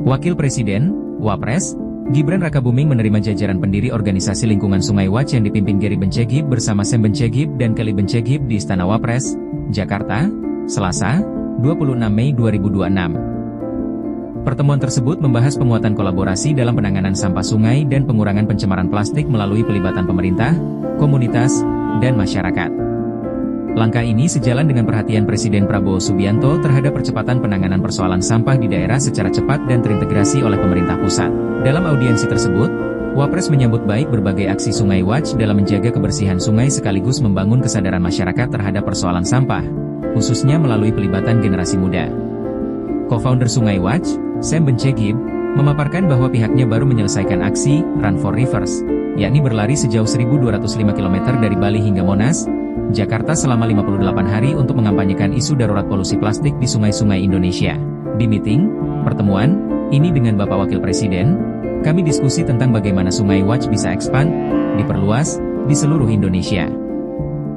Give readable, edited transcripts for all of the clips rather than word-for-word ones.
Wakil Presiden, Wapres, Gibran Rakabuming menerima jajaran pendiri organisasi lingkungan Sungai Watch yang dipimpin Geri Bencegib bersama Sam Bencegib dan Kelly Bencegib di Istana Wapres, Jakarta, Selasa, 26 Mei 2026. Pertemuan tersebut membahas penguatan kolaborasi dalam penanganan sampah sungai dan pengurangan pencemaran plastik melalui pelibatan pemerintah, komunitas, dan masyarakat. Langkah ini sejalan dengan perhatian Presiden Prabowo Subianto terhadap percepatan penanganan persoalan sampah di daerah secara cepat dan terintegrasi oleh pemerintah pusat. Dalam audiensi tersebut, Wapres menyambut baik berbagai aksi Sungai Watch dalam menjaga kebersihan sungai sekaligus membangun kesadaran masyarakat terhadap persoalan sampah, khususnya melalui pelibatan generasi muda. Co-founder Sungai Watch, Sam Bencegib, memaparkan bahwa pihaknya baru menyelesaikan aksi Run for Rivers, yakni berlari sejauh 1.205 km dari Bali hingga Monas, Jakarta selama 58 hari untuk mengampanyekan isu darurat polusi plastik di sungai-sungai Indonesia. Di pertemuan ini dengan Bapak Wakil Presiden, kami diskusi tentang bagaimana Sungai Watch bisa expand, diperluas, di seluruh Indonesia.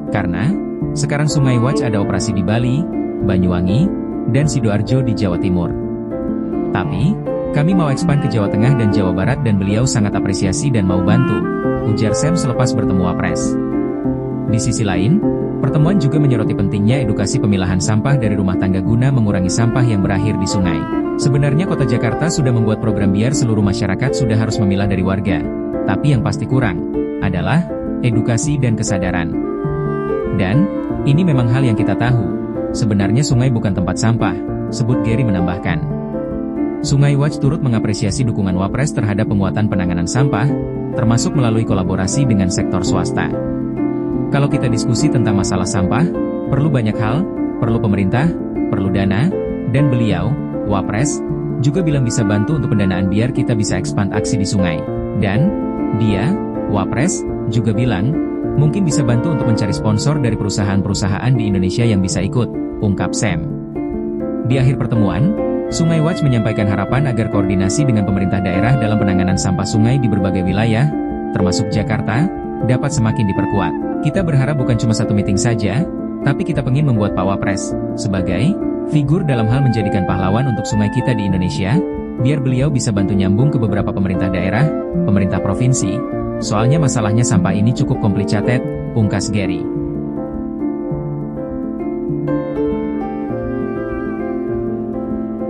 Karena, sekarang Sungai Watch ada operasi di Bali, Banyuwangi, dan Sidoarjo di Jawa Timur. Tapi, kami mau expand ke Jawa Tengah dan Jawa Barat dan beliau sangat apresiasi dan mau bantu, ujar Sam selepas bertemu Wapres. Di sisi lain, pertemuan juga menyoroti pentingnya edukasi pemilahan sampah dari rumah tangga guna mengurangi sampah yang berakhir di sungai. Sebenarnya Kota Jakarta sudah membuat program biar seluruh masyarakat sudah harus memilah dari warga. Tapi yang pasti kurang adalah edukasi dan kesadaran. Dan, ini memang hal yang kita tahu. Sebenarnya sungai bukan tempat sampah, sebut Geri menambahkan. Sungai Watch turut mengapresiasi dukungan Wapres terhadap penguatan penanganan sampah, termasuk melalui kolaborasi dengan sektor swasta. Kalau kita diskusi tentang masalah sampah, perlu banyak hal, perlu pemerintah, perlu dana, dan beliau, Wapres, juga bilang bisa bantu untuk pendanaan biar kita bisa expand aksi di sungai. Dan, dia, Wapres, juga bilang, mungkin bisa bantu untuk mencari sponsor dari perusahaan-perusahaan di Indonesia yang bisa ikut, ungkap Sam. Di akhir pertemuan, Sungai Watch menyampaikan harapan agar koordinasi dengan pemerintah daerah dalam penanganan sampah sungai di berbagai wilayah, termasuk Jakarta, dapat semakin diperkuat. Kita berharap bukan cuma satu meeting saja, tapi kita ingin membuat Pak Wapres sebagai figur dalam hal menjadikan pahlawan untuk sungai kita di Indonesia, biar beliau bisa bantu nyambung ke beberapa pemerintah daerah, pemerintah provinsi. Soalnya masalahnya sampah ini cukup complicated, pungkas Geri.